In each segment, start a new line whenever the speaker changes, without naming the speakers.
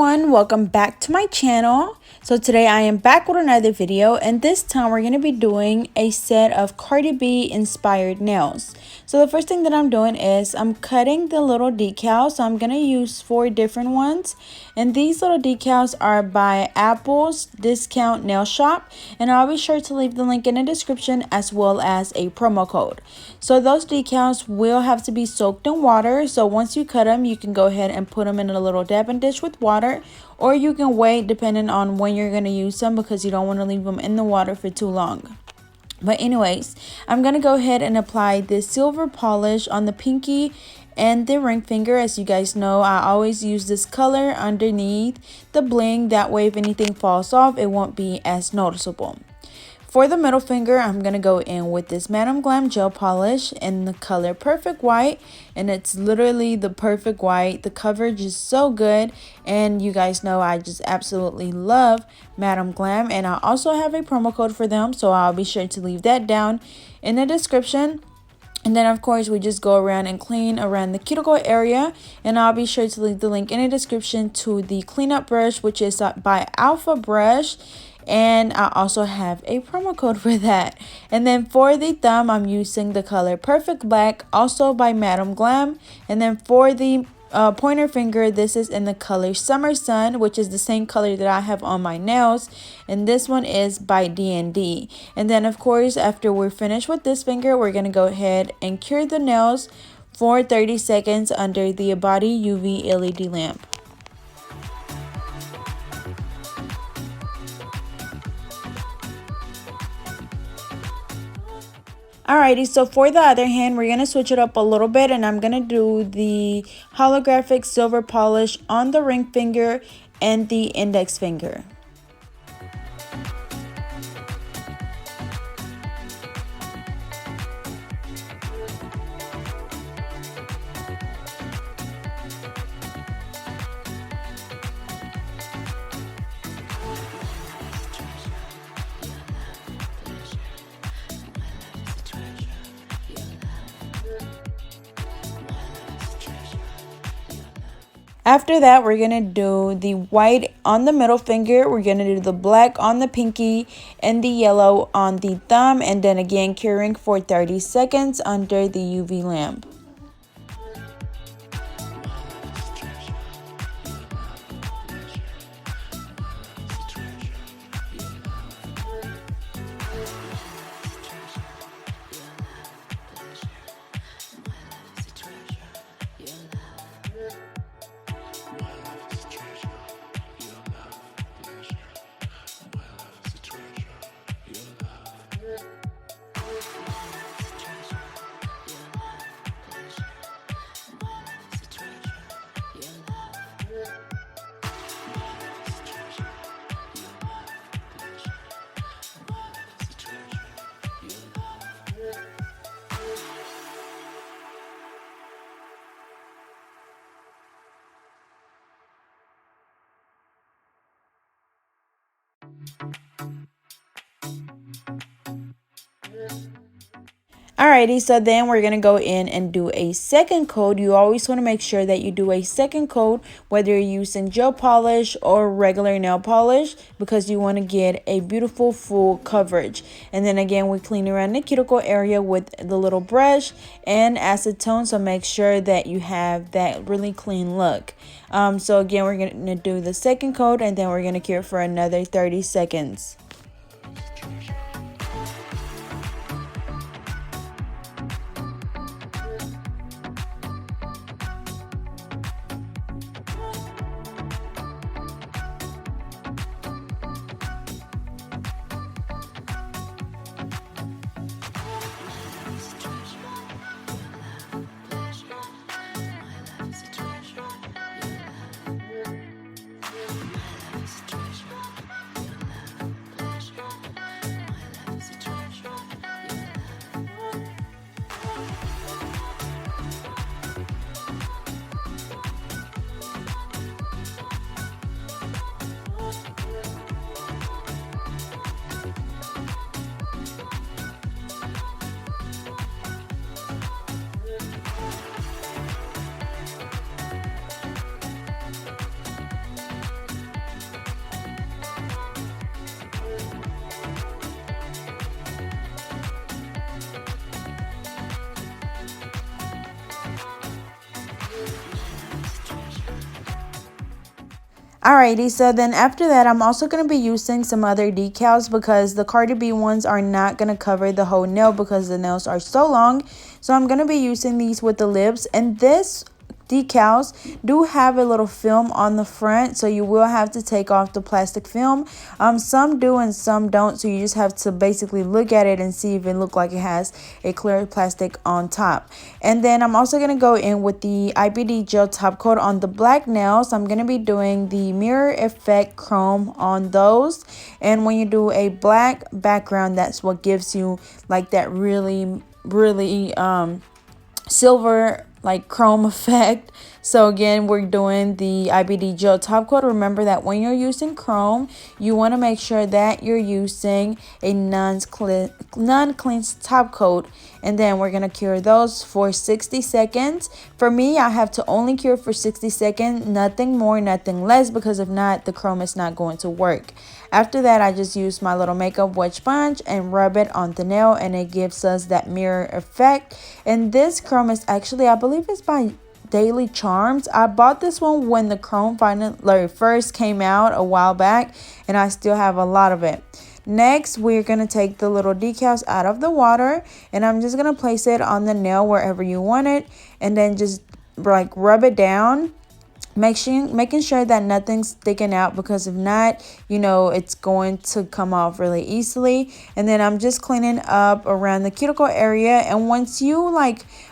everyone, welcome back to my channel. So today I am back with another video, and this time we're going to be doing a set of CardiB inspired nails. So the first thing that I'm doing is I'm cutting the little decals. So I'm going to use 4 different ones, and these little decals are by Apple's Discount Nail Shop, and I'll be sure to leave the link in the description as well as a promo code. So those decals will have to be soaked in water. So once you cut them, you can go ahead and put them in a little dabbing dish with water, or you can wait depending on when you're going to use them because you don't want to leave them in the water for too long. But anyways, I'm going to go ahead and apply this silver polish on the pinky and the ring finger. As you guys know, I always use this color underneath the bling. That way if anything falls off, it won't be as noticeable. For the middle finger, I'm going to go in with this Madam Glam gel polish in the color Perfect White. And it's literally the perfect white. The coverage is so good. And you guys know I just absolutely love Madam Glam. And I also have a promo code for them, so I'll be sure to leave that down in the description. And then of course we just go around and clean around the cuticle area, and I'll be sure to leave the link in the description to the cleanup brush, which is by Alpha Brush. And I also have a promo code for that. And then for the thumb, I'm using the color Perfect Black, also by Madam Glam. And then for the pointer finger, this is in the color Summer Sun, which is the same color that I have on my nails, and this one is by D&D. And then of course, after we're finished with this finger, we're going to go ahead and cure the nails for 30 seconds under the Body UV LED lamp. Alrighty, so for the other hand, we're going to switch it up a little bit, and I'm going to do the holographic silver polish on the ring finger and the index finger. After that, we're going to do the white on the middle finger, we're going to do the black on the pinky, and the yellow on the thumb, and then again curing for 30 seconds under the UV lamp. Alrighty, so then we're going to go in and do a second coat. You always want to make sure that you do a second coat, whether you're using gel polish or regular nail polish, because you want to get a beautiful full coverage. And then again, we clean around the cuticle area with the little brush and acetone, so make sure that you have that really clean look. So again, we're going to do the second coat, and then we're going to cure for another 30 seconds. Alrighty, so then after that, I'm also going to be using some other decals because the CardiB ones are not going to cover the whole nail because the nails are so long. So I'm going to be using these with the lips, and this decals do have a little film on the front, so you will have to take off the plastic film. Some do and some don't, so you just have to basically look at it and see if it looks like it has a clear plastic on top. And then I'm also going to go in with the IBD gel top coat on the black nails. I'm going to be doing the mirror effect chrome on those, and when you do a black background, that's what gives you like that really silver like chrome effect. So again, we're doing the IBD gel top coat. Remember that when you're using chrome, you want to make sure that you're using a non-cleansed top coat, and then we're going to cure those for 60 seconds. For me, I have to only cure for 60 seconds, nothing more, nothing less, because if not, the chrome is not going to work. After that, I just use my little makeup wet sponge and rub it on the nail, and it gives us that mirror effect. And this chrome is actually, I believe it's by Daily Charms. I bought this one when the chrome finally first came out a while back, and I still have a lot of it. Next, we're going to take the little decals out of the water, and I'm just going to place it on the nail wherever you want it, and then just like rub it down, making sure that nothing's sticking out, because if not, you know, it's going to come off really easily. And then I'm just cleaning up around the cuticle area, and once you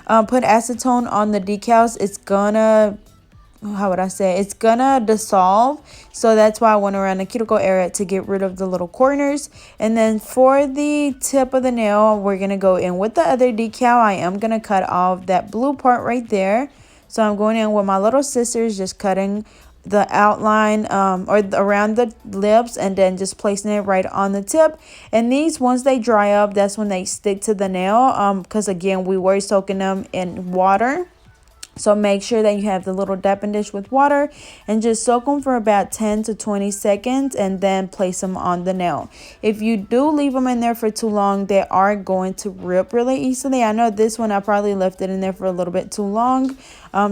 put acetone on the decals, it's gonna, how would I say, it's gonna dissolve. So that's why I went around the cuticle area to get rid of the little corners. And then for the tip of the nail, we're gonna go in with the other decal. I am gonna cut off that blue part right there. So I'm going in with my little scissors, just cutting the outline or around the lips, and then just placing it right on the tip. And these, once they dry up, that's when they stick to the nail, because again, we were soaking them in water. So make sure that you have the little dapping dish with water and just soak them for about 10 to 20 seconds and then place them on the nail. If you do leave them in there for too long, they are going to rip really easily. I know this one I probably left it in there for a little bit too long.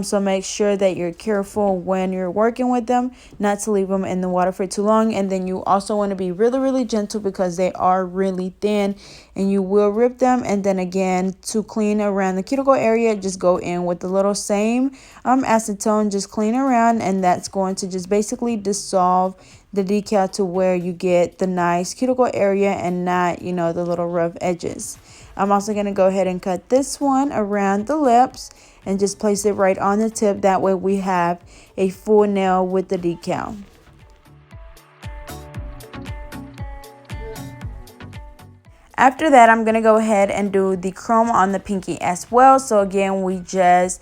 So make sure that you're careful when you're working with them not to leave them in the water for too long. And then you also want to be really gentle because they are really thin and you will rip them. And then again, to clean around the cuticle area, just go in with the little same acetone, just clean around, and that's going to just basically dissolve the decal to where you get the nice cuticle area and not, you know, the little rough edges. I'm also going to go ahead and cut this one around the lips and just place it right on the tip. That way we have a full nail with the decal. After that, I'm going to go ahead and do the chrome on the pinky as well. So again, we just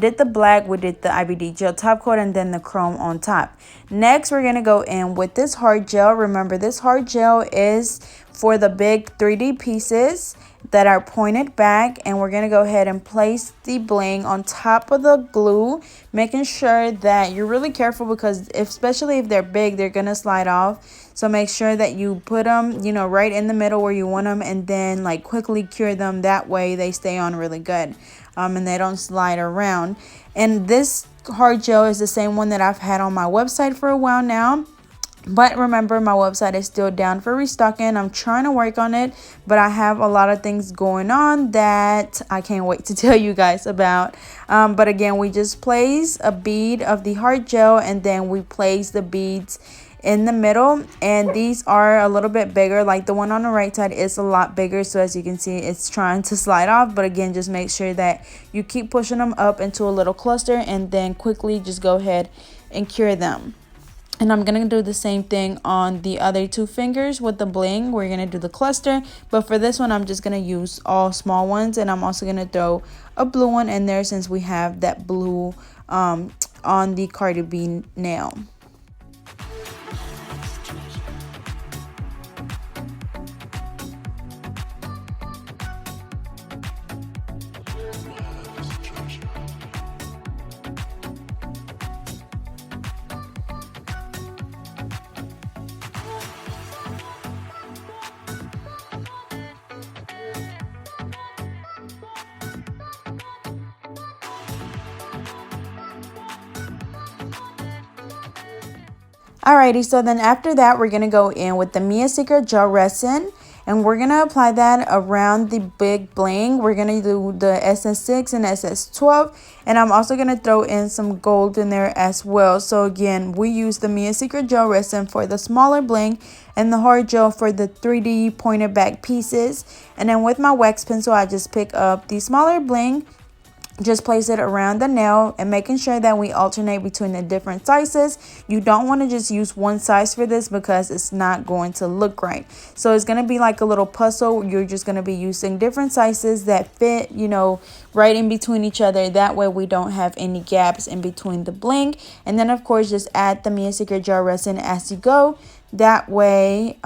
did the black, we did the IBD gel top coat, and then the chrome on top. Next, we're going to go in with this hard gel. Remember, this hard gel is for the big 3D pieces that are pointed back, and we're going to go ahead and place the bling on top of the glue, making sure that you're really careful because especially if they're big, they're going to slide off. So make sure that you put them, you know, right in the middle where you want them, and then like quickly cure them. That way they stay on really good and they don't slide around. And this hard gel is the same one that I've had on my website for a while now. But remember, my website is still down for restocking. I'm trying to work on it, but I have a lot of things going on that I can't wait to tell you guys about. But again, we just place a bead of the hard gel, and then we place the beads in the middle, and these are a little bit bigger. Like the one on the right side is a lot bigger, so as you can see, it's trying to slide off. But again, just make sure that you keep pushing them up into a little cluster, and then quickly just go ahead and cure them. And I'm going to do the same thing on the other two fingers with the bling. We're going to do the cluster. But for this one, I'm just going to use all small ones. And I'm also going to throw a blue one in there since we have that blue on the CardiB nail. Alrighty, so then after that, we're going to go in with the Mia Secret Gel Resin. And we're going to apply that around the big bling. We're going to do the SS6 and SS12. And I'm also going to throw in some gold in there as well. So again, we use the Mia Secret Gel Resin for the smaller bling and the hard gel for the 3D pointed back pieces. And then with my wax pencil, I just pick up the smaller bling. Just place it around the nail and making sure that we alternate between the different sizes. You don't want to just use one size for this because it's not going to look right. So it's going to be like a little puzzle. You're just going to be using different sizes that fit, you know, right in between each other. That way we don't have any gaps in between the bling. And then of course just add the Mia Secret Gel Resin as you go. That way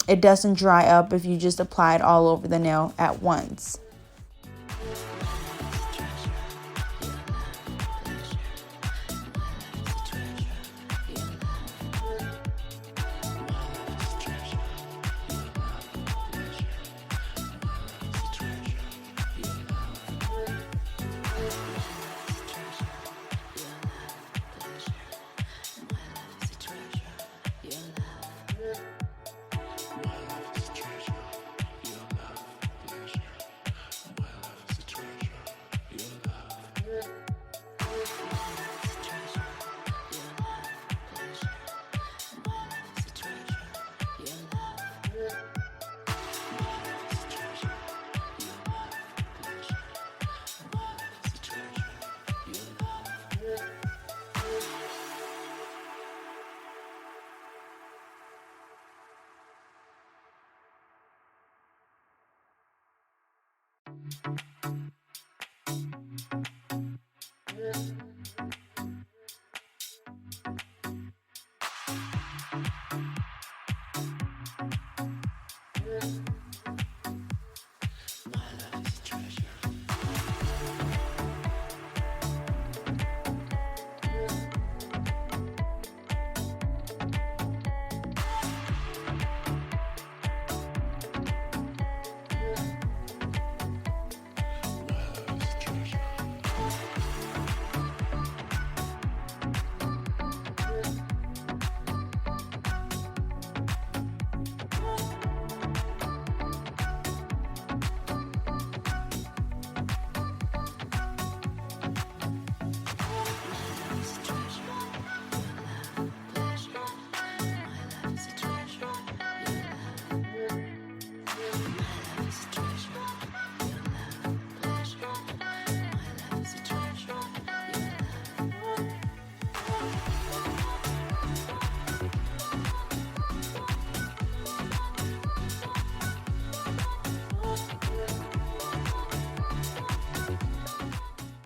it doesn't dry up if you just apply it all over the nail at once.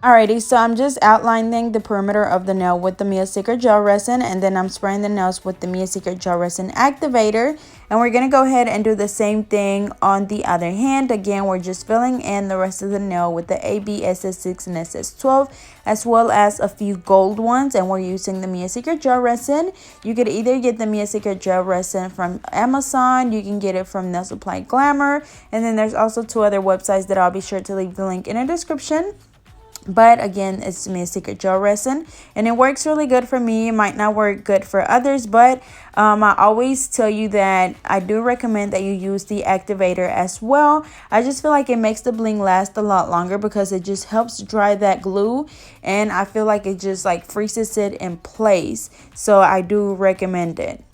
Alrighty, so I'm just outlining the perimeter of the nail with the Mia Secret Gel Resin, and then I'm spraying the nails with the Mia Secret Gel Resin Activator. And we're going to go ahead and do the same thing on the other hand. Again, we're just filling in the rest of the nail with the AB, SS6, and SS12, as well as a few gold ones. And we're using the Mia Secret Gel Resin. You could either get the Mia Secret Gel Resin from Amazon, you can get it from Nail Supply Glamour, and then there's also 2 other websites that I'll be sure to leave the link in the description. But again, it's Mia Secret Gel Resin, and it works really good for me. It might not work good for others, but I always tell you that I do recommend that you use the activator as well. I just feel like it makes the bling last a lot longer because it just helps dry that glue, and I feel like it just like freezes it in place. So I do recommend it.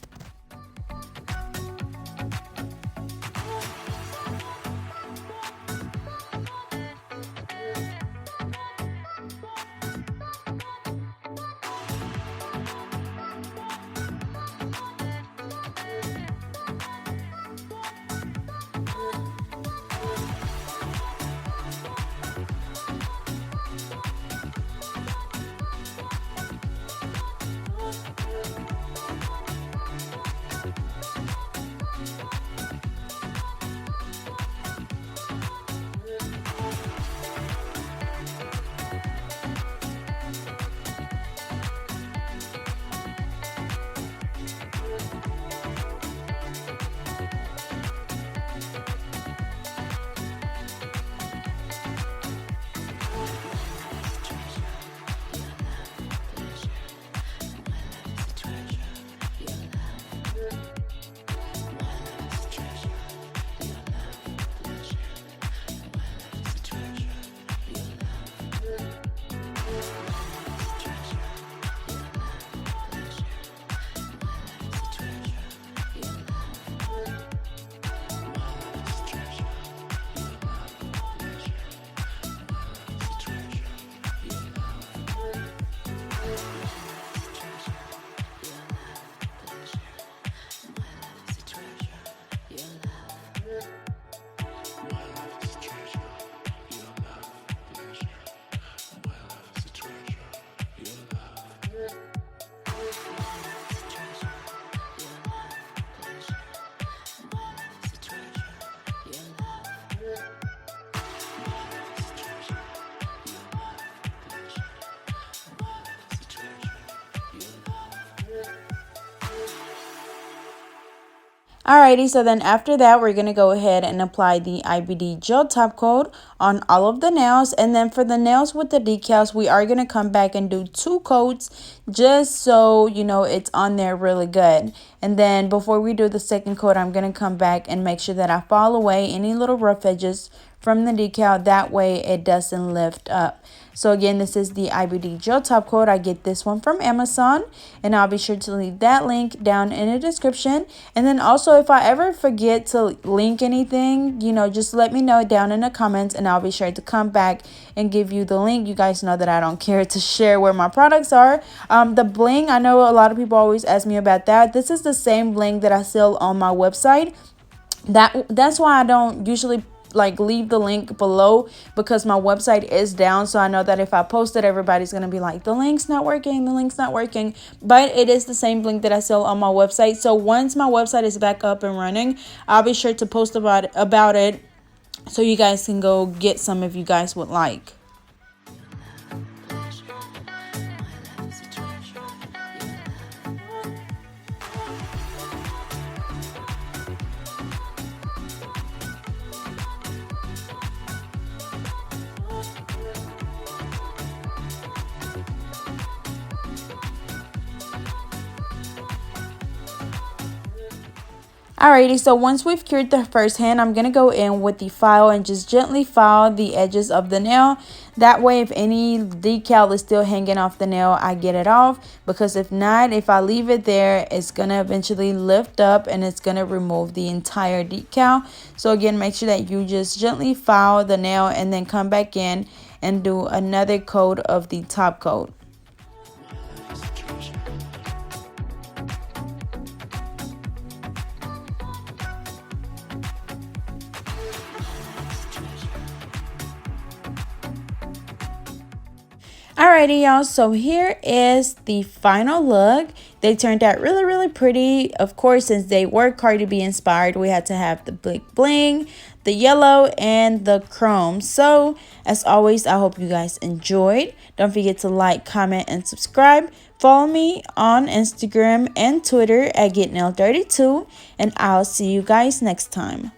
Alrighty, so then after that, we're going to go ahead and apply the IBD gel top coat on all of the nails. And then for the nails with the decals, we are going to come back and do 2 coats just so, you know, it's on there really good. And then before we do the second coat, I'm going to come back and make sure that I file away any little rough edges from the decal. That way it doesn't lift up. So again, this is the IBD gel top coat. I get this one from Amazon, and I'll be sure to leave that link down in the description. And then also, if I ever forget to link anything, you know, just let me know down in the comments, and I'll be sure to come back and give you the link. You guys know that I don't care to share where my products are. The bling, I know a lot of people always ask me about that. This is the same bling that I sell on my website. That's why I don't usually like leave the link below, because my website is down. So I know that if I post it, everybody's gonna be like, the link's not working, the link's not working. But it is the same link that I sell on my website. So once my website is back up and running, I'll be sure to post about it so you guys can go get some if you guys would like. Alrighty, so once we've cured the first hand, I'm going to go in with the file and just gently file the edges of the nail. That way, if any decal is still hanging off the nail, I get it off. Because if not, if I leave it there, it's going to eventually lift up and it's going to remove the entire decal. So again, make sure that you just gently file the nail and then come back in and do another coat of the top coat. Alrighty, y'all, so here is the final look. They turned out really, really pretty. Of course, since they were CardiB inspired, we had to have the bling, the yellow, and the chrome. So, as always, I hope you guys enjoyed. Don't forget to like, comment, and subscribe. Follow me on Instagram and Twitter at GetNail32, and I'll see you guys next time.